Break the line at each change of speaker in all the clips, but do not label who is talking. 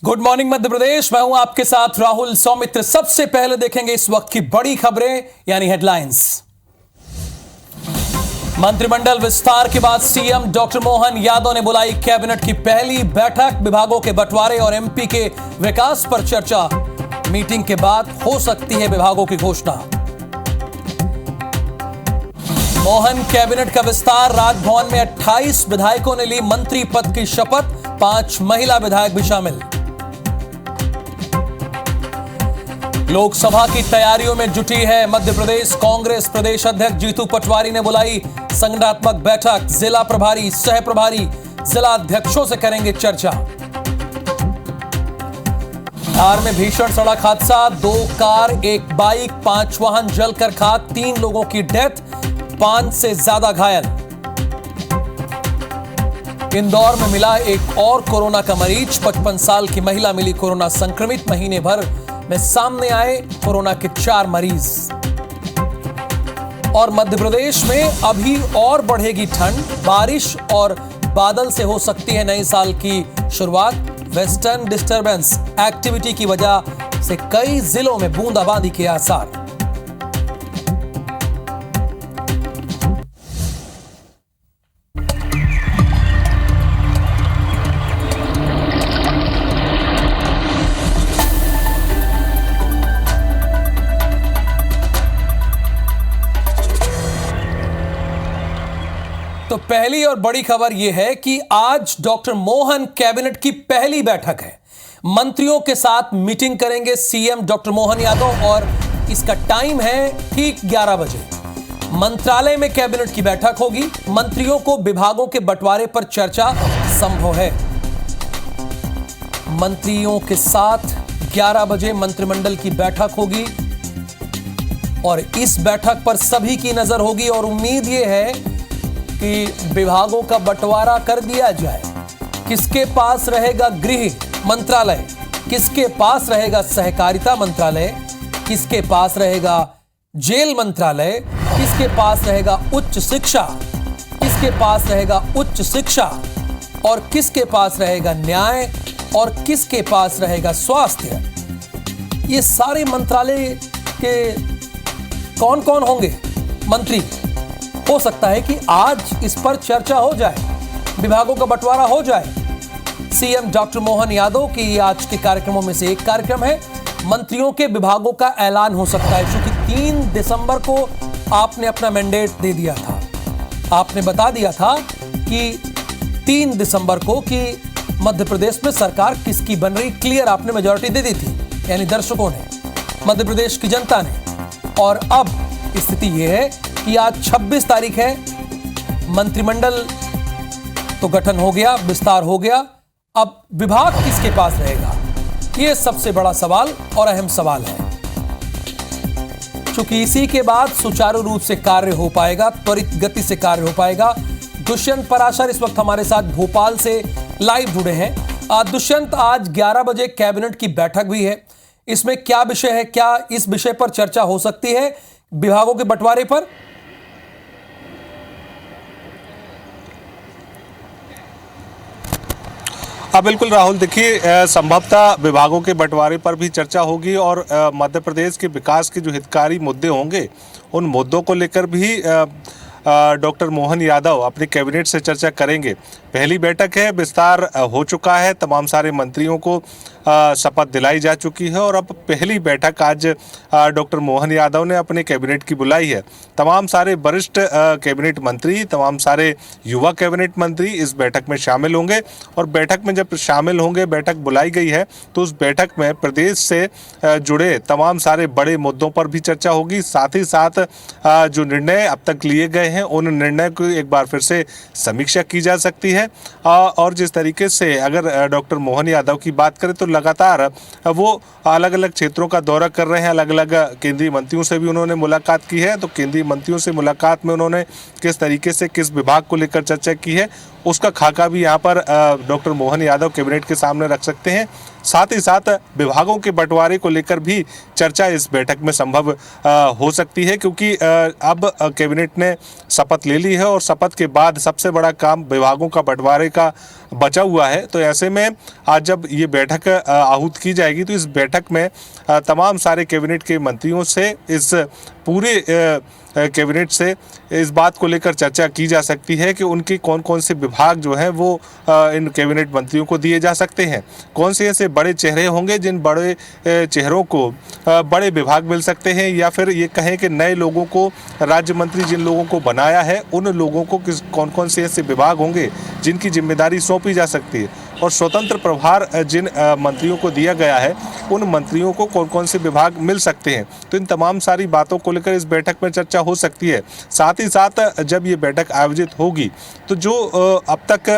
Good morning Madhya Pradesh. मैं हूं आपके साथ राहुल सौमित्र। सबसे पहले देखेंगे इस वक्त की बड़ी खबरें यानी हेडलाइंस। मंत्रिमंडल विस्तार के बाद सीएम डॉक्टर मोहन यादव ने बुलाई कैबिनेट की पहली बैठक। विभागों के बंटवारे और एमपी के विकास पर चर्चा। मीटिंग के बाद हो सकती है विभागों की घोषणा। मोहन कैबिनेट का विस्तार। राजभवन में 28 विधायकों ने ली मंत्री पद की शपथ। 5 महिला विधायक भी शामिल। लोकसभा की तैयारियों में जुटी है मध्य प्रदेश कांग्रेस। प्रदेश अध्यक्ष जीतू पटवारी ने बुलाई संगठनात्मक बैठक। जिला प्रभारी, सह प्रभारी, जिला अध्यक्षों से करेंगे चर्चा। धार में भीषण सड़क हादसा। 2 कार, 1 बाइक, 5 वाहन जलकर खाक। 3 लोगों की डेथ, 5 से ज्यादा घायल। इंदौर में मिला एक और कोरोना का मरीज। 55 साल की महिला मिली कोरोना संक्रमित। महीने भर में सामने आए कोरोना के 4 मरीज। और मध्य प्रदेश में अभी और बढ़ेगी ठंड। बारिश और बादल से हो सकती है नए साल की शुरुआत। वेस्टर्न डिस्टर्बेंस एक्टिविटी की वजह से कई जिलों में बूंदाबांदी के आसार। तो पहली और बड़ी खबर यह है कि आज डॉक्टर मोहन कैबिनेट की पहली बैठक है। मंत्रियों के साथ मीटिंग करेंगे सीएम डॉक्टर मोहन यादव और इसका टाइम है ठीक 11 बजे। मंत्रालय में कैबिनेट की बैठक होगी। मंत्रियों को विभागों के बंटवारे पर चर्चा संभव है। मंत्रियों के साथ 11 बजे मंत्रिमंडल की बैठक होगी और इस बैठक पर सभी की नजर होगी और उम्मीद यह है कि विभागों का बंटवारा कर दिया जाए। किसके पास रहेगा गृह मंत्रालय, किसके पास रहेगा सहकारिता मंत्रालय, किसके पास रहेगा जेल मंत्रालय, किसके पास रहेगा उच्च शिक्षा, किसके पास रहेगा उच्च शिक्षा और किसके पास रहेगा न्याय और किसके पास रहेगा स्वास्थ्य। ये सारे मंत्रालय के कौन कौन होंगे मंत्री, हो सकता है कि आज इस पर चर्चा हो जाए, विभागों का बंटवारा हो जाए। सीएम डॉक्टर मोहन यादव की आज के कार्यक्रमों में से एक कार्यक्रम है। मंत्रियों के विभागों का ऐलान हो सकता है क्योंकि 3 दिसंबर को आपने अपना मैंडेट दे दिया था। आपने बता दिया था कि 3 दिसंबर को कि मध्य प्रदेश में सरकार किसकी बन रही, क्लियर आपने मेजॉरिटी दे दी थी, यानी दर्शकों ने, मध्य प्रदेश की जनता ने। और अब स्थिति यह है कि आज 26 तारीख है। मंत्रिमंडल तो गठन हो गया, विस्तार हो गया। अब विभाग किसके पास रहेगा, यह सबसे बड़ा सवाल और अहम सवाल है। चूंकि इसी के बाद सुचारू रूप से कार्य हो पाएगा, त्वरित गति से कार्य हो पाएगा। दुष्यंत पराशर इस वक्त हमारे साथ भोपाल से लाइव जुड़े हैं। दुष्यंत, आज 11 बजे कैबिनेट की बैठक भी है। इसमें क्या विषय है, क्या इस विषय पर चर्चा हो सकती है विभागों के बंटवारे पर?
हाँ बिल्कुल राहुल, देखिए संभवतः विभागों के बंटवारे पर भी चर्चा होगी और मध्य प्रदेश के विकास के जो हितकारी मुद्दे होंगे उन मुद्दों को लेकर भी डॉक्टर मोहन यादव अपने कैबिनेट से चर्चा करेंगे। पहली बैठक है, विस्तार हो चुका है, तमाम सारे मंत्रियों को शपथ दिलाई जा चुकी है और अब पहली बैठक आज डॉक्टर मोहन यादव ने अपने कैबिनेट की बुलाई है। तमाम सारे वरिष्ठ कैबिनेट मंत्री, तमाम सारे युवा कैबिनेट मंत्री इस बैठक में शामिल होंगे और बैठक में जब शामिल होंगे, बैठक बुलाई गई है तो उस बैठक में प्रदेश से जुड़े तमाम सारे बड़े मुद्दों पर भी चर्चा होगी। साथ ही साथ जो निर्णय अब तक लिए गए हैं उन निर्णय को एक बार फिर से समीक्षा की जा सकती है। और जिस तरीके से अगर डॉक्टर मोहन यादव की बात करें तो लगातार वो अलग अलग क्षेत्रों का दौरा कर रहे हैं। अलग अलग केंद्रीय मंत्रियों से भी उन्होंने मुलाकात की है। तो केंद्रीय मंत्रियों से मुलाकात में उन्होंने किस तरीके से किस विभाग को लेकर चर्चा की है उसका खाका भी यहाँ पर डॉक्टर मोहन यादव कैबिनेट के सामने रख सकते हैं। साथ ही साथ विभागों के बंटवारे को लेकर भी चर्चा इस बैठक में संभव हो सकती है क्योंकि अब कैबिनेट ने शपथ ले ली है और शपथ के बाद सबसे बड़ा काम विभागों का बंटवारे का बचा हुआ है। तो ऐसे में आज जब ये बैठक आहूत की जाएगी तो इस बैठक में तमाम सारे कैबिनेट के मंत्रियों से, इस पूरे कैबिनेट से इस बात को लेकर चर्चा की जा सकती है कि उनके कौन कौन से विभाग जो हैं वो इन कैबिनेट मंत्रियों को दिए जा सकते हैं, कौन से ऐसे बड़े चेहरे होंगे जिन बड़े चेहरों को बड़े विभाग मिल सकते हैं, या फिर ये कहें कि नए लोगों को, राज्य मंत्री जिन लोगों को बनाया है उन लोगों को कौन कौन से ऐसे विभाग होंगे जिनकी जिम्मेदारी सौंपी जा सकती है, और स्वतंत्र प्रभार जिन मंत्रियों को दिया गया है उन मंत्रियों को कौन कौन से विभाग मिल सकते हैं। तो इन तमाम सारी बातों को लेकर इस बैठक में चर्चा हो सकती है। साथ ही साथ जब ये बैठक आयोजित होगी तो जो अब तक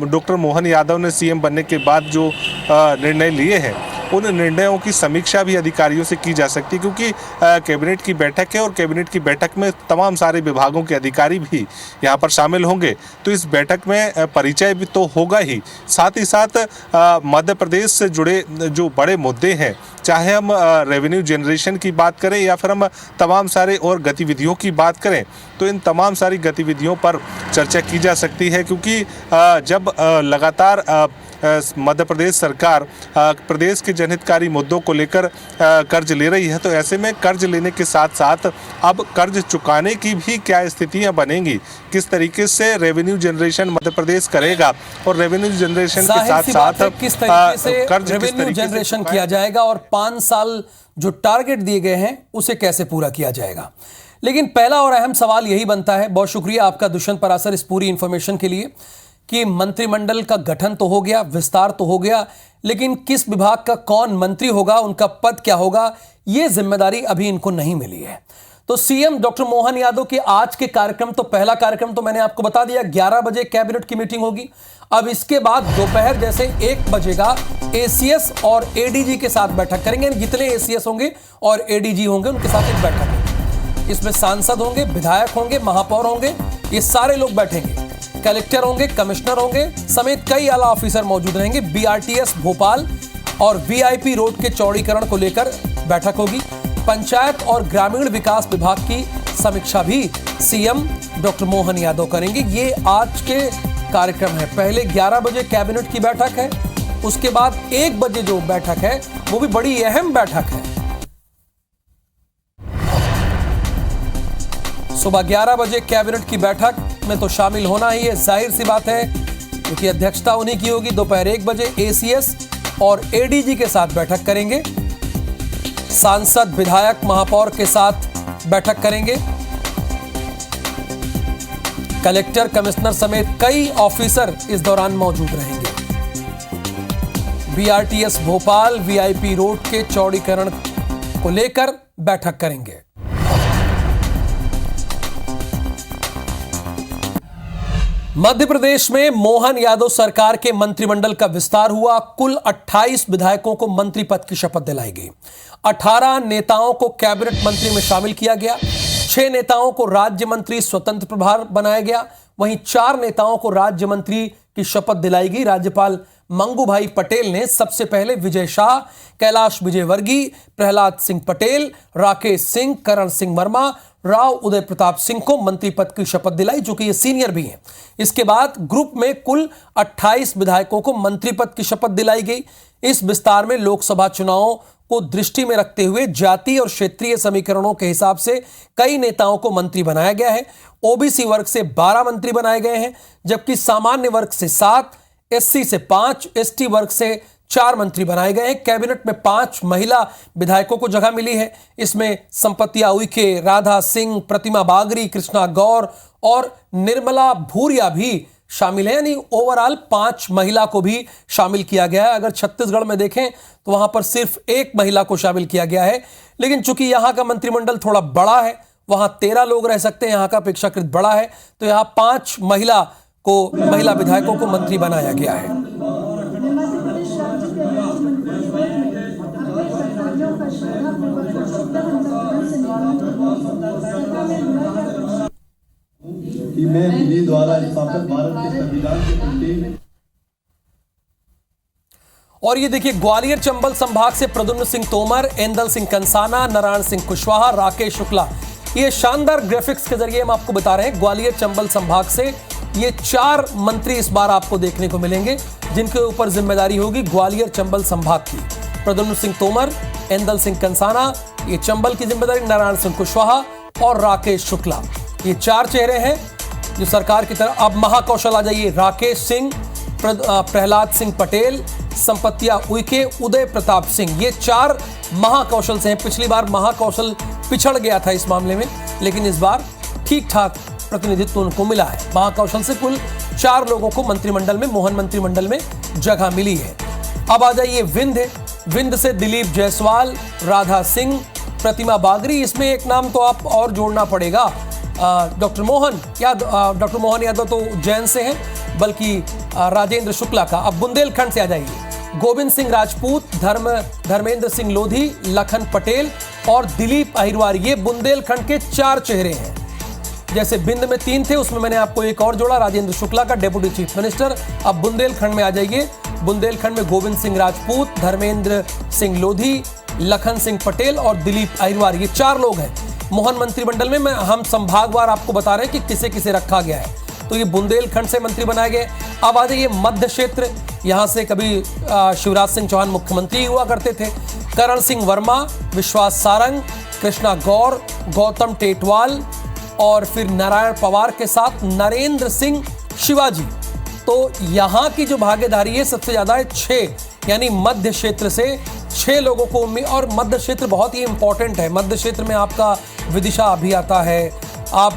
डॉक्टर मोहन यादव ने सीएम बनने के बाद जो निर्णय लिए हैं उन निर्णयों की समीक्षा भी अधिकारियों से की जा सकती है, क्योंकि कैबिनेट की बैठक है और कैबिनेट की बैठक में तमाम सारे विभागों के अधिकारी भी यहाँ पर शामिल होंगे। तो इस बैठक में परिचय भी तो होगा ही, साथ ही साथ मध्य प्रदेश से जुड़े जो बड़े मुद्दे हैं, चाहे हम रेवेन्यू जनरेशन की बात करें या फिर हम तमाम सारे और गतिविधियों की बात करें, तो इन तमाम सारी गतिविधियों पर चर्चा की जा सकती है। क्योंकि जब लगातार मध्य प्रदेश सरकार प्रदेश के जनहितकारी मुद्दों को लेकर कर्ज ले रही है, तो ऐसे में कर्ज लेने के साथ साथ अब कर्ज चुकाने की भी क्या स्थितियां बनेंगी, किस तरीके से रेवेन्यू जनरेशन मध्य प्रदेश करेगा और रेवेन्यू जनरेशन के साथ साथ
किस तरीके से
कर्ज
रेवेन्यू जनरेशन किया जाएगा और 5 साल जो टारगेट दिए गए हैं उसे कैसे पूरा किया जाएगा। लेकिन पहला और अहम सवाल यही बनता है, बहुत शुक्रिया आपका दुष्यंत परासर इस पूरी इंफॉर्मेशन के लिए, कि मंत्रिमंडल का गठन तो हो गया, विस्तार तो हो गया, लेकिन किस विभाग का कौन मंत्री होगा, उनका पद क्या होगा, यह जिम्मेदारी अभी इनको नहीं मिली है। तो सीएम डॉक्टर मोहन यादव के आज के कार्यक्रम, तो पहला कार्यक्रम तो मैंने आपको बता दिया, 11 बजे कैबिनेट की मीटिंग होगी। अब इसके बाद दोपहर जैसे 1 बजेगा एसीएस और एडीजी के साथ बैठक करेंगे। जितने एसीएस होंगे और एडीजी होंगे उनके साथ एक बैठक होगी। इसमें सांसद होंगे, विधायक होंगे, महापौर होंगे, ये सारे लोग बैठेंगे। कलेक्टर होंगे, कमिश्नर होंगे समेत कई आला ऑफिसर मौजूद रहेंगे। बीआरटीएस भोपाल और वीआईपी रोड के चौड़ीकरण को लेकर बैठक होगी। पंचायत और ग्रामीण विकास विभाग की समीक्षा भी सीएम डॉक्टर मोहन यादव करेंगे। ये आज के कार्यक्रम है। पहले 11 बजे कैबिनेट की बैठक है, उसके बाद 1 बजे जो बैठक है वो भी बड़ी अहम बैठक है। सुबह 11 बजे कैबिनेट की बैठक में तो शामिल होना ही है, जाहिर सी बात है, क्योंकि अध्यक्षता उन्हीं की होगी। दोपहर 1 बजे एसीएस और एडीजी के साथ बैठक करेंगे। सांसद, विधायक, महापौर के साथ बैठक करेंगे। कलेक्टर, कमिश्नर समेत कई ऑफिसर इस दौरान मौजूद रहेंगे। बीआरटीएस भोपाल वीआईपी रोड के चौड़ीकरण को लेकर बैठक करेंगे। मध्य प्रदेश में मोहन यादव सरकार के मंत्रिमंडल का विस्तार हुआ। कुल 28 विधायकों को मंत्री पद की शपथ दिलाई गई। 18 नेताओं को कैबिनेट मंत्री में शामिल किया गया। 6 नेताओं को राज्य मंत्री स्वतंत्र प्रभार बनाया गया। वहीं 4 नेताओं को राज्य मंत्री की शपथ दिलाई गई। राज्यपाल मंगूभाई पटेल ने सबसे पहले विजय शाह, कैलाश विजयवर्गीय, प्रहलाद सिंह पटेल, राकेश सिंह, करण सिंह वर्मा, राव उदय प्रताप सिंह को मंत्री पद की शपथ दिलाई, जो कि ये सीनियर भी हैं। इसके बाद ग्रुप में कुल 28 विधायकों को मंत्री पद की शपथ दिलाई गई। इस विस्तार में लोकसभा चुनावों को दृष्टि में रखते हुए जाति और क्षेत्रीय समीकरणों के हिसाब से कई नेताओं को मंत्री बनाया गया है। ओबीसी वर्ग से 12 मंत्री बनाए गए हैं, जबकि सामान्य वर्ग से 7, एससी से 5, एसटी वर्ग से 4 मंत्री बनाए गए हैं। कैबिनेट में 5 महिला विधायकों को जगह मिली है। इसमें संपतिया उइके, राधा सिंह, प्रतिमा बागरी, कृष्णा गौर और निर्मला भूरिया भी शामिल है। यानी ओवरऑल 5 महिला को भी शामिल किया गया है। अगर छत्तीसगढ़ में देखें तो वहां पर सिर्फ 1 महिला को शामिल किया गया है। लेकिन चूंकि यहां का मंत्रिमंडल थोड़ा बड़ा है, वहां 13 लोग रह सकते हैं, यहां का अपेक्षाकृत बड़ा है, तो यहां 5 महिला विधायकों को मंत्री बनाया गया है।
कि मैं विधि द्वारा स्थापित भारत के संविधान के प्रति।
और ये देखिए, ग्वालियर चंबल संभाग से प्रद्युम्न सिंह तोमर, एंदल सिंह कंसाना, नारायण सिंह कुशवाहा, राकेश शुक्ला, ये शानदार ग्राफिक्स के जरिए हम आपको बता रहे हैं ग्वालियर चंबल संभाग से ये 4 मंत्री इस बार आपको देखने को मिलेंगे जिनके ऊपर जिम्मेदारी होगी ग्वालियर चंबल संभाग की। प्रद्युम्न सिंह तोमर, एंदल सिंह कंसाना, ये चंबल की जिम्मेदारी नारायण सिंह कुशवाहा और राकेश शुक्ला। ये 4 चेहरे हैं जो सरकार की तरफ। अब महाकौशल आ जाइए, राकेश सिंह, प्रहलाद सिंह पटेल, संपत्तिया उइके, उदय प्रताप सिंह। ये 4 महाकौशल से हैं। पिछली बार महाकौशल पिछड़ गया था इस मामले में, लेकिन इस बार ठीक ठाक प्रतिनिधित्व उनको मिला है। महाकौशल से कुल 4 लोगों को मंत्रिमंडल में, मोहन मंत्रिमंडल में जगह मिली है। अब आ जाइए विंध्य से दिलीप जायसवाल, राधा सिंह, प्रतिमा बागरी। इसमें एक नाम तो आप और जोड़ना पड़ेगा, डॉक्टर मोहन यादव तो उज्जैन से हैं, बल्कि राजेंद्र शुक्ला का। अब बुंदेलखंड से आ जाइए, गोविंद सिंह राजपूत, धर्मेंद्र सिंह लोधी, लखन पटेल और दिलीप अहिरवार। ये बुंदेलखंड के 4 चेहरे हैं। जैसे बिंद में 3 थे, उसमें मैंने आपको एक और जोड़ा, राजेंद्र शुक्ला का, डेप्यूटी चीफ मिनिस्टर। अब बुंदेलखंड में आ जाइए, बुंदेलखंड में गोविंद सिंह राजपूत, धर्मेंद्र सिंह लोधी, लखन सिंह पटेल और दिलीप अहिरवार। ये 4 लोग हैं मोहन मंत्रिमंडल में। हम संभागवार आपको बता रहे हैं कि किसे किसे रखा गया है। तो ये बुंदेलखंड से मंत्री बनाए गए। अब आ जाइए मध्य क्षेत्र, यहाँ से कभी शिवराज सिंह चौहान मुख्यमंत्री हुआ करते थे। करण सिंह वर्मा, विश्वास सारंग, कृष्णा गौर, गौतम टेटवाल और फिर नारायण पवार के साथ नरेंद्र सिंह शिवाजी। तो यहाँ की जो भागीदारी है सबसे ज्यादा है 6, यानी मध्य क्षेत्र से 6 लोगों को उम्मीद। और मध्य क्षेत्र बहुत ही इंपॉर्टेंट है। मध्य क्षेत्र में आपका विदिशा भी आता है, आप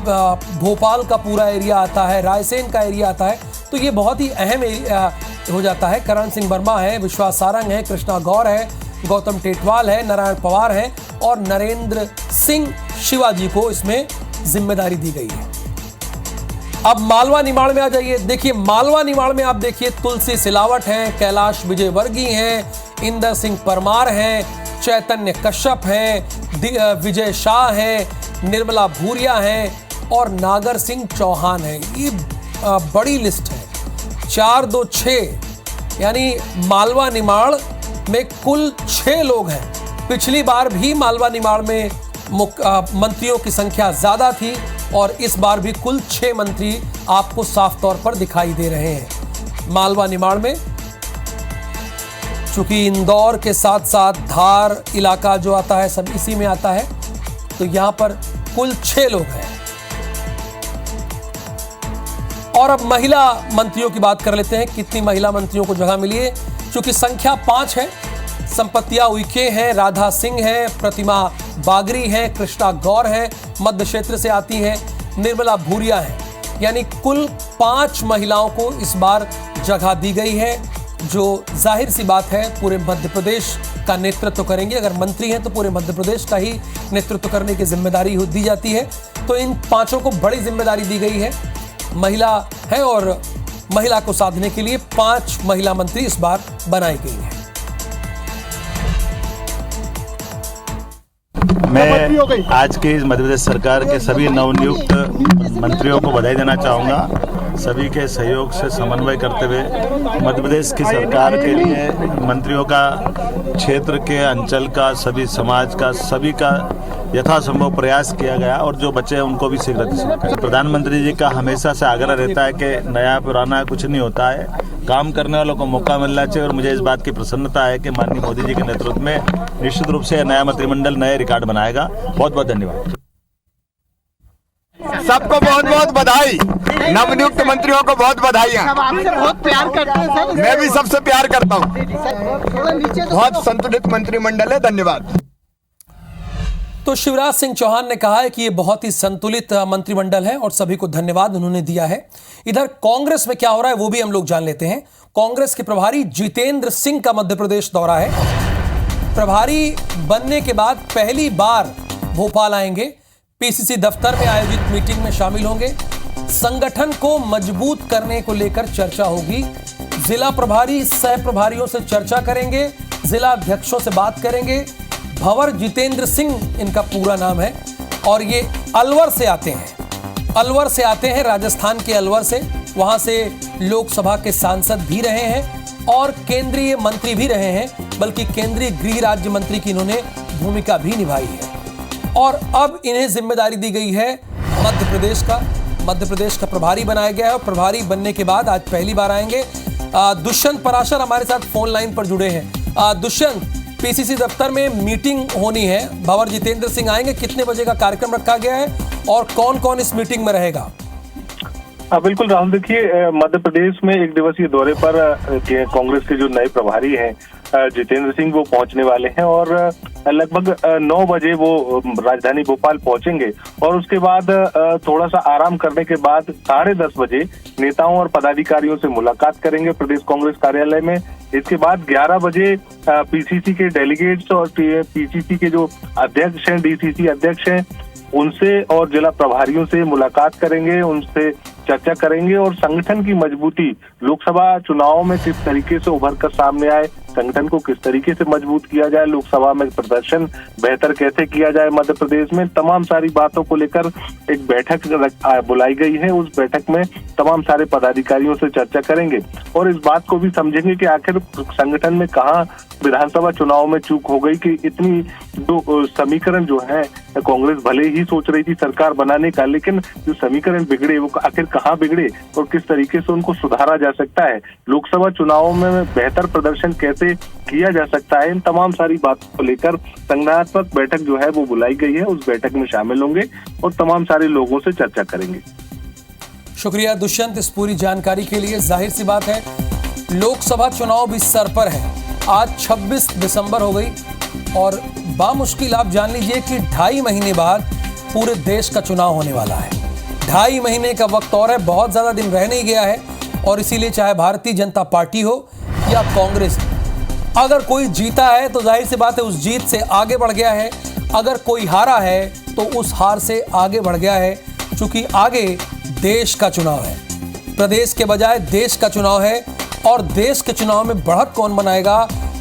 भोपाल का पूरा एरिया आता है, रायसेन का एरिया आता है। तो ये बहुत ही अहम एरिया हो जाता है। करण सिंह वर्मा है, विश्वास सारंग है, कृष्णा गौर है, गौतम टेटवाल है, नारायण पवार है और नरेंद्र सिंह शिवाजी को इसमें जिम्मेदारी दी गई है। अब मालवा निमाड़ में आ जाइए। देखिए मालवा निमाड़ में आप देखिए तुलसी सिलावट हैं, कैलाश विजयवर्गीय हैं, इंदर सिंह परमार हैं, चैतन्य कश्यप हैं, विजय शाह हैं, निर्मला भूरिया हैं और नागर सिंह चौहान हैं। ये बड़ी लिस्ट है। 4, 2, 6 यानी मालवा निमाड़ में कुल 6 लोग हैं। पिछली बार भी मालवा निमाड़ में मंत्रियों की संख्या ज्यादा थी और इस बार भी कुल 6 मंत्री आपको साफ तौर पर दिखाई दे रहे हैं मालवा निमाड़ में। चूंकि इंदौर के साथ साथ धार इलाका जो आता है सब इसी में आता है, तो यहां पर कुल 6 लोग हैं। और अब महिला मंत्रियों की बात कर लेते हैं, कितनी महिला मंत्रियों को जगह मिली है। चूंकि संख्या 5 है, संपत्तिया उइके हैं, राधा सिंह हैं, प्रतिमा बागरी हैं, कृष्णा गौर हैं, मध्य क्षेत्र से आती हैं, निर्मला भूरिया हैं। यानी कुल 5 महिलाओं को इस बार जगह दी गई है, जो जाहिर सी बात है पूरे मध्य प्रदेश का नेतृत्व करेंगे। अगर मंत्री हैं तो पूरे मध्य प्रदेश का ही नेतृत्व करने की जिम्मेदारी दी जाती है। तो इन 5 को बड़ी जिम्मेदारी दी गई है। महिला है और महिला को साधने के लिए 5 महिला मंत्री इस बार बनाई गई हैं।
मैं आज के इस मध्य प्रदेश सरकार के सभी नवनियुक्त मंत्रियों को बधाई देना चाहूँगा। सभी के सहयोग से समन्वय करते हुए मध्य प्रदेश की सरकार के लिए मंत्रियों का, क्षेत्र के, अंचल का, सभी समाज का, सभी का यथासंभव प्रयास किया गया और जो बचे हैं उनको भी शीघ्र प्रधानमंत्री जी का हमेशा से आग्रह रहता है कि नया पुराना कुछ नहीं होता है, काम करने वालों को मौका मिलना चाहिए। और मुझे इस बात की प्रसन्नता है कि माननीय मोदी जी के नेतृत्व में निश्चित रूप से नया मंत्रिमंडल नए रिकॉर्ड बनाएगा। बहुत बहुत धन्यवाद।
सबको बहुत बहुत बधाई, नवनियुक्त मंत्रियों को बहुत बधाइयाँ।
सब आपसे बहुत प्यार करते हैं सर।
मैं भी सबसे प्यार करता हूँ। बहुत संतुलित मंत्रिमंडल है। धन्यवाद।
तो शिवराज सिंह चौहान ने कहा है कि ये बहुत ही संतुलित मंत्रिमंडल है और सभी को धन्यवाद उन्होंने दिया है। इधर कांग्रेस में क्या हो रहा है वो भी हम लोग जान लेते हैं। कांग्रेस के प्रभारी जितेंद्र सिंह का मध्य प्रदेश दौरा है। प्रभारी बनने के बाद पहली बार भोपाल आएंगे, पीसीसी दफ्तर में आयोजित मीटिंग में शामिल होंगे। संगठन को मजबूत करने को लेकर चर्चा होगी। जिला प्रभारी सह प्रभारियों से चर्चा करेंगे, जिला अध्यक्षों से बात करेंगे। भंवर जितेंद्र सिंह इनका पूरा नाम है और ये अलवर से आते हैं, राजस्थान के अलवर से। वहां से लोकसभा के सांसद भी रहे हैं और केंद्रीय मंत्री भी रहे हैं, बल्कि केंद्रीय गृह राज्य मंत्री की इन्होंने भूमिका भी निभाई है। और अब इन्हें जिम्मेदारी दी गई है मध्य प्रदेश का प्रभारी बनाया गया है। और प्रभारी बनने के बाद आज पहली बार आएंगे दुष्यंत पराशर हमारे साथ फोन लाइन पर जुड़े हैं। दुष्यंत, पीसीसी दफ्तर में मीटिंग होनी है, भंवर जितेंद्र सिंह आएंगे, कितने बजे का कार्यक्रम रखा गया है और कौन कौन इस मीटिंग में रहेगा?
बिल्कुल राहुल, देखिए मध्य प्रदेश में एक दिवसीय दौरे पर कांग्रेस के जो नए प्रभारी हैं जितेंद्र सिंह वो पहुंचने वाले हैं और लगभग 9 बजे वो राजधानी भोपाल पहुंचेंगे और उसके बाद थोड़ा सा आराम करने के बाद 10:30 बजे नेताओं और पदाधिकारियों से मुलाकात करेंगे प्रदेश कांग्रेस कार्यालय में। इसके बाद 11 बजे पीसीसी के डेलीगेट्स और पीसीसी के जो अध्यक्ष हैं, डीसीसी अध्यक्ष हैं, उनसे और जिला प्रभारियों से मुलाकात करेंगे, उनसे चर्चा करेंगे और संगठन की मजबूती लोकसभा चुनाव में किस तरीके से उभर कर सामने आए, संगठन को किस तरीके से मजबूत किया जाए, लोकसभा में प्रदर्शन बेहतर कैसे किया जाए मध्य प्रदेश में, तमाम सारी बातों को लेकर एक बैठक बुलाई गई है। उस बैठक में तमाम सारे पदाधिकारियों से चर्चा करेंगे और इस बात को भी समझेंगे कि आखिर संगठन में कहाँ विधानसभा चुनाव में चूक हो गई कि इतनी जो समीकरण जो है कांग्रेस भले ही सोच रही थी सरकार बनाने का, लेकिन जो समीकरण बिगड़े वो आखिर कहाँ बिगड़े और किस तरीके से उनको सुधारा जा सकता है, लोकसभा चुनाव में बेहतर प्रदर्शन कैसे किया जा सकता है, इन तमाम सारी बातों को लेकर संज्ञानात्मक बैठक जो है वो बुलाई गई है। उस बैठक में शामिल होंगे और तमाम सारे लोगों से चर्चा करेंगे।
शुक्रिया दुष्यंत इस पूरी जानकारी के लिए। जाहिर सी बात है लोकसभा चुनाव भी सर पर है, आज 26 दिसंबर हो गई और बामुश्किल आप जान लीजिए कि 2.5 महीने बाद पूरे देश का चुनाव होने वाला है। 2.5 महीने का वक्त और है, बहुत ज्यादा दिन रह नहीं गया है और इसीलिए चाहे भारतीय जनता पार्टी हो या कांग्रेस, अगर कोई जीता है तो जाहिर सी बात है उस जीत से आगे बढ़ गया है, अगर कोई हारा है तो उस हार से आगे बढ़ गया है, क्योंकि आगे देश का चुनाव है, प्रदेश के बजाय देश का चुनाव है और देश के चुनाव में बढ़त कौन बनाएगा,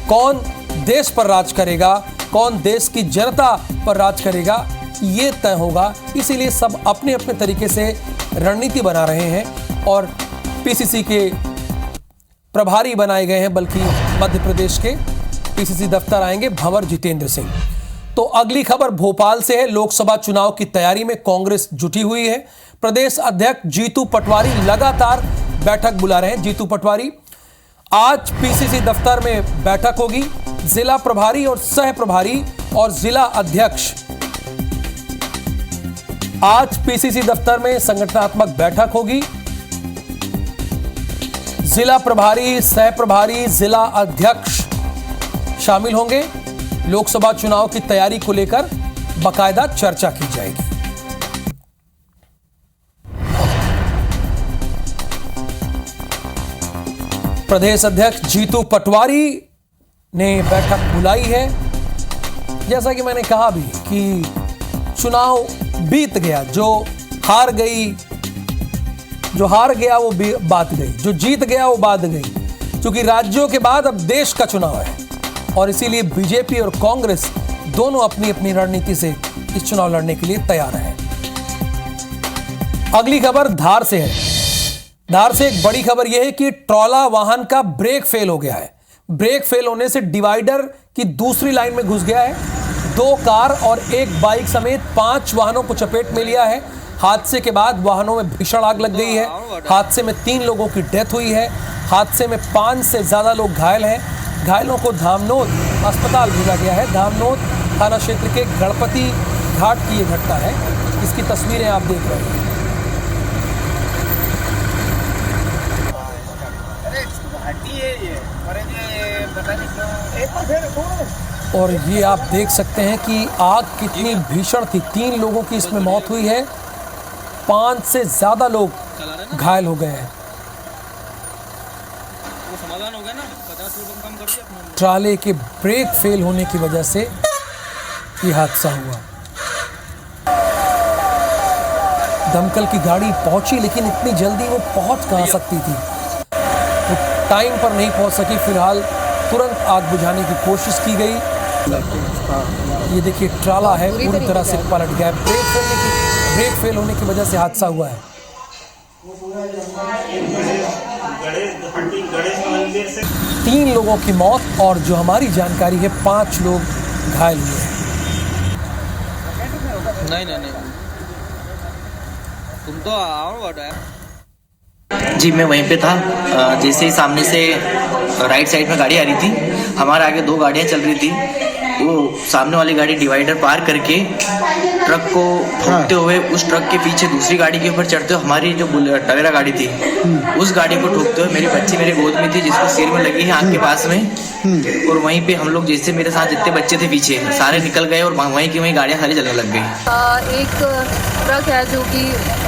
कौन देश पर राज करेगा, कौन देश की जनता पर राज करेगा, ये तय होगा। इसीलिए सब अपने अपने तरीके से रणनीति बना रहे हैं और पीसीसी के प्रभारी बनाए गए हैं, बल्कि मध्य प्रदेश के पीसीसी दफ्तर आएंगे भंवर जितेंद्र सिंह। तो अगली खबर भोपाल से है। लोकसभा चुनाव की तैयारी में कांग्रेस जुटी हुई है। प्रदेश अध्यक्ष जीतू पटवारी लगातार बैठक बुला रहे हैं। जीतू पटवारी, आज पीसीसी दफ्तर में बैठक होगी, जिला प्रभारी और सह प्रभारी और जिला अध्यक्ष, आज पीसीसी दफ्तर में संगठनात्मक बैठक होगी। जिला प्रभारी, सह प्रभारी, जिला अध्यक्ष शामिल होंगे। लोकसभा चुनाव की तैयारी को लेकर बाकायदा चर्चा की जाएगी। प्रदेश अध्यक्ष जीतू पटवारी ने बैठक बुलाई है। जैसा कि मैंने कहा भी कि चुनाव बीत गया, जो हार गया वो बात गई, जो जीत गया वो बात गई, क्योंकि राज्यों के बाद अब देश का चुनाव है और इसीलिए बीजेपी और कांग्रेस दोनों अपनी अपनी रणनीति से इस चुनाव लड़ने के लिए तैयार हैं। अगली खबर धार से है। धार से एक बड़ी खबर यह है कि ट्रॉला वाहन का ब्रेक फेल हो गया है। ब्रेक फेल होने से डिवाइडर की दूसरी लाइन में घुस गया है। 2 कार और 1 बाइक समेत 5 वाहनों को चपेट में लिया है। हादसे के बाद वाहनों में भीषण आग लग गई है। हादसे में 3 लोगों की डेथ हुई है। हादसे में 5 से ज्यादा लोग घायल हैं। घायलों को धामनोद अस्पताल भेजा गया है। धामनोद थाना क्षेत्र के गणपति घाट की यह घटना है। इसकी तस्वीरें आप देख रहे हैं। और ये आप देख सकते हैं कि आग कितनी भीषण थी। 3 लोगों की इसमें मौत हुई है, 5 से ज्यादा लोग घायल हो गए हैं। ट्राले के ब्रेक फेल होने की वजह से ये हादसा हुआ। दमकल की गाड़ी पहुंची, लेकिन इतनी जल्दी वो पहुंच कहां सकती थी, वो टाइम पर नहीं पहुंच सकी। फिलहाल तुरंत आग बुझाने की कोशिश की गई। ये देखिए ट्राला है, पूरी तरह से पलट गया। ब्रेक फेल होने की वजह से हादसा हुआ है। 3 लोगों की मौत और जो हमारी जानकारी है 5 लोग घायल हुए हैं।
नहीं तुम तो आओ बड़ा
जी मैं वहीं पे था। जैसे ही सामने से राइट साइड में गाड़ी आ रही थी, हमारे आगे 2 गाड़ियां चल रही थी। वो सामने वाली गाड़ी डिवाइडर पार करके ट्रक को ठोकते हुए उस ट्रक के पीछे दूसरी गाड़ी के ऊपर चढ़ते हुए हमारी जो टवेरा गाड़ी थी उस गाड़ी को ठोकते हुए मेरी बच्ची मेरे गोद में थी, जिसको सिर में लगी है आँख के पास में। और वहीं पे हम लोग जैसे मेरे साथ जितने बच्चे थे पीछे सारे निकल गए और वहीं की वहीं गाड़ियाँ सारी चलने लग गई।
एक ट्रक है जो कि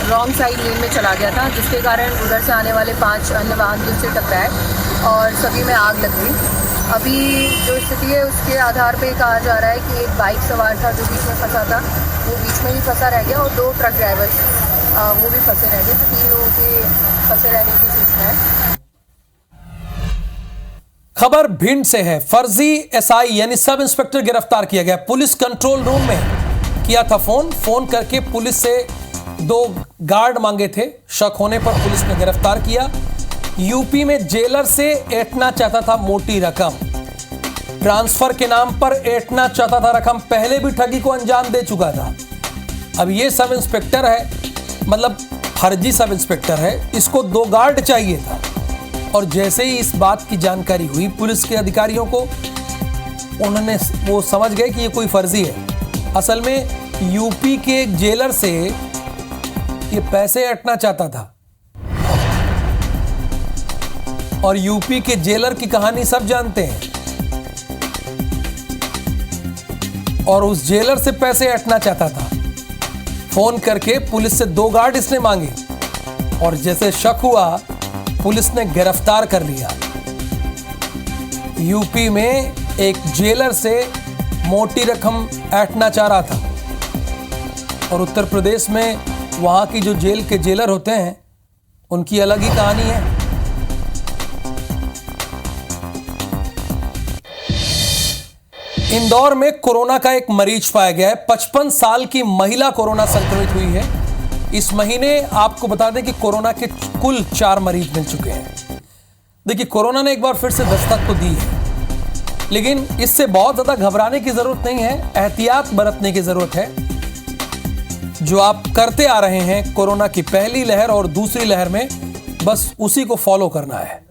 रॉन्ग साइड लेन में चला गया था, जिसके कारण उधर से आने वाले 5 अन्य वाहन जिससे टकराए और सभी में आग लग गई। अभी जो स्थिति है उसके आधार पे कहा जा रहा है कि एक बाइक सवार था जो बीच में फंसा था, वो बीच में ही फंसा रह गया और 2 ट्रक ड्राइवर्स वो भी फंसे रह गए। तो 3 लोगों के फंसे रहने की सूचना है।
खबर भिंड से है। फर्जी एसआई यानी सब इंस्पेक्टर गिरफ्तार किया गया। पुलिस कंट्रोल रूम में किया था फोन करके पुलिस से 2 गार्ड मांगे थे। शक होने पर पुलिस ने गिरफ्तार किया। यूपी में जेलर से ऐंठना चाहता था मोटी रकम, ट्रांसफर के नाम पर ऐंठना चाहता था रकम। पहले भी ठगी को अंजाम दे चुका था। अब ये सब इंस्पेक्टर है, मतलब फर्जी सब इंस्पेक्टर है, इसको 2 गार्ड चाहिए था। और जैसे ही इस बात की जानकारी हुई पुलिस के अधिकारियों को, उन्होंने वो समझ गए कि ये कोई फर्जी है। असल में यूपी के एक जेलर से ये पैसे ऐंठना चाहता था। और यूपी के जेलर की कहानी सब जानते हैं। और उस जेलर से पैसे ऐंठना चाहता था। फोन करके पुलिस से 2 गार्ड इसने मांगे और जैसे शक हुआ पुलिस ने गिरफ्तार कर लिया। यूपी में एक जेलर से मोटी रकम ऐंठना चाह रहा था। और उत्तर प्रदेश में वहां की जो जेल के जेलर होते हैं उनकी अलग ही कहानी है। इंदौर में कोरोना का एक मरीज पाया गया है। 55 साल की महिला कोरोना संक्रमित हुई है। इस महीने आपको बता दें कि कोरोना के कुल 4 मरीज मिल चुके हैं। देखिए, कोरोना ने एक बार फिर से दस्तक तो दी है, लेकिन इससे बहुत ज्यादा घबराने की जरूरत नहीं है। एहतियात बरतने की जरूरत है। जो आप करते आ रहे हैं कोरोना की पहली लहर और दूसरी लहर में, बस उसी को फॉलो करना है।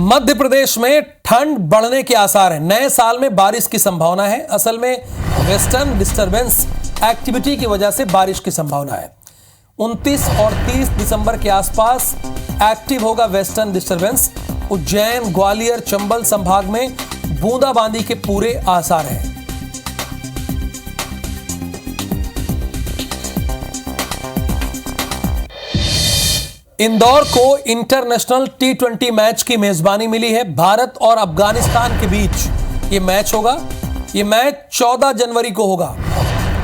मध्य प्रदेश में ठंड बढ़ने के आसार हैं। नए साल में बारिश की संभावना है। असल में वेस्टर्न डिस्टरबेंस एक्टिविटी की वजह से बारिश की संभावना है। 29 और 30 दिसंबर के आसपास एक्टिव होगा वेस्टर्न डिस्टरबेंस। उज्जैन, ग्वालियर, चंबल संभाग में बूंदाबांदी के पूरे आसार हैं। इंदौर को इंटरनेशनल T20 मैच की मेजबानी मिली है। भारत और अफगानिस्तान के बीच ये मैच होगा। ये मैच 14 जनवरी को होगा,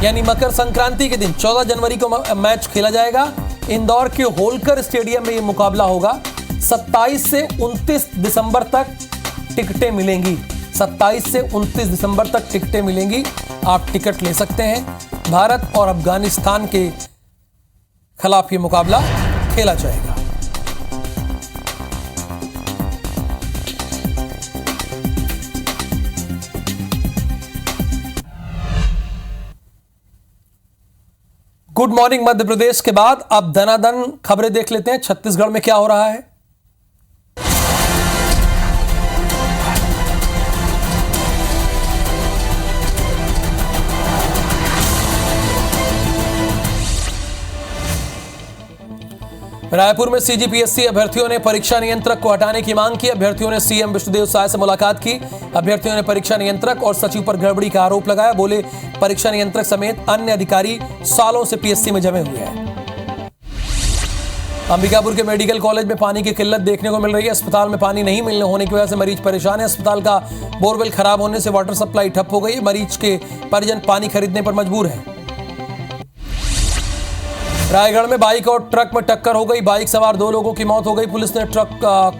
यानी मकर संक्रांति के दिन 14 जनवरी को मैच खेला जाएगा। इंदौर के होलकर स्टेडियम में ये मुकाबला होगा। 27 से 29 दिसंबर तक टिकटें मिलेंगी। 27 से 29 दिसंबर तक टिकटें मिलेंगी। आप टिकट ले सकते हैं। भारत और अफगानिस्तान के खिलाफ ये मुकाबला खेला जाएगा। गुड मॉर्निंग मध्य प्रदेश के बाद अब दनादन खबरें देख लेते हैं। छत्तीसगढ़ में क्या हो रहा है। रायपुर में सीजीपीएससी अभ्यर्थियों ने परीक्षा नियंत्रक को हटाने की मांग की। अभ्यर्थियों ने सीएम विष्णुदेव साय से मुलाकात की। अभ्यर्थियों ने परीक्षा नियंत्रक और सचिव पर गड़बड़ी का आरोप लगाया। बोले, परीक्षा नियंत्रक समेत अन्य अधिकारी सालों से पीएससी में जमे हुए हैं। अंबिकापुर के मेडिकल कॉलेज में पानी की किल्लत देखने को मिल रही है। अस्पताल में पानी नहीं मिलने होने की वजह से मरीज परेशान है। अस्पताल का बोरवेल खराब होने से वाटर सप्लाई ठप हो गई। मरीज के परिजन पानी खरीदने पर मजबूर है। रायगढ़ में बाइक और ट्रक में टक्कर हो गई। बाइक सवार 2 लोगों की मौत हो गई। पुलिस ने ट्रक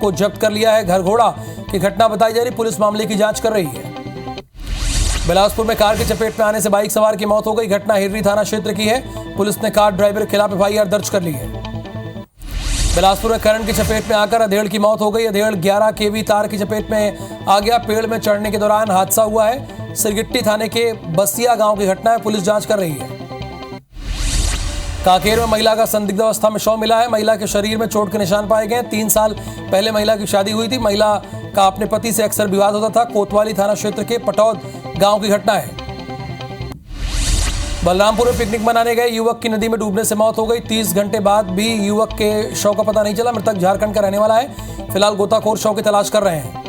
को जब्त कर लिया है। घर घोड़ा की घटना बताई जा रही। पुलिस मामले की जांच कर रही है। बिलासपुर में कार की चपेट में आने से बाइक सवार की मौत हो गई। घटना हिर्री थाना क्षेत्र की है। पुलिस ने कार ड्राइवर के खिलाफ एफआईआर दर्ज कर ली है। बिलासपुर में करंट की चपेट में आकर अधेड़ की मौत हो गई। अधेड़ 11 केवी तार की चपेट में आ गया। पेड़ में चढ़ने के दौरान हादसा हुआ है। सिरगिट्टी थाने के बसिया गांव की घटना है। पुलिस जांच कर रही है। कांकेर में महिला का संदिग्ध अवस्था में शव मिला है। महिला के शरीर में चोट के निशान पाए गए। 3 साल पहले महिला की शादी हुई थी। महिला का अपने पति से अक्सर विवाद होता था। कोतवाली थाना क्षेत्र के पटौद गांव की घटना है। बलरामपुर में पिकनिक मनाने गए युवक की नदी में डूबने से मौत हो गई। 30 घंटे बाद भी युवक के शव का पता नहीं चला। मृतक झारखंड का रहने वाला है। फिलहाल गोताखोर शव की तलाश कर रहे हैं।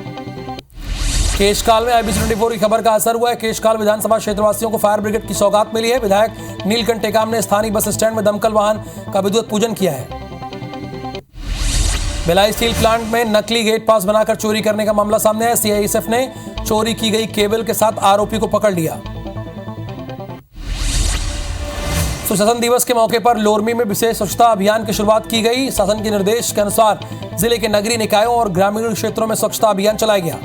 केशकाल में IBC 24 की खबर का असर हुआ है। केशकाल विधानसभा क्षेत्रवासियों को फायर ब्रिगेड की सौगात मिली है। विधायक नीलकंठ टेकाम ने स्थानीय बस स्टैंड में दमकल वाहन का विधिवत पूजन किया है। भिलाई स्टील प्लांट में नकली गेट पास बनाकर चोरी करने का मामला सामने आया। CISF ने चोरी की गई केबल के साथ आरोपी को पकड़ लिया। सुशासन दिवस के मौके पर लोरमी में विशेष स्वच्छता अभियान की शुरुआत की गई। शासन के निर्देश के अनुसार जिले के नगरीय निकायों और ग्रामीण क्षेत्रों में स्वच्छता अभियान चलाया गया।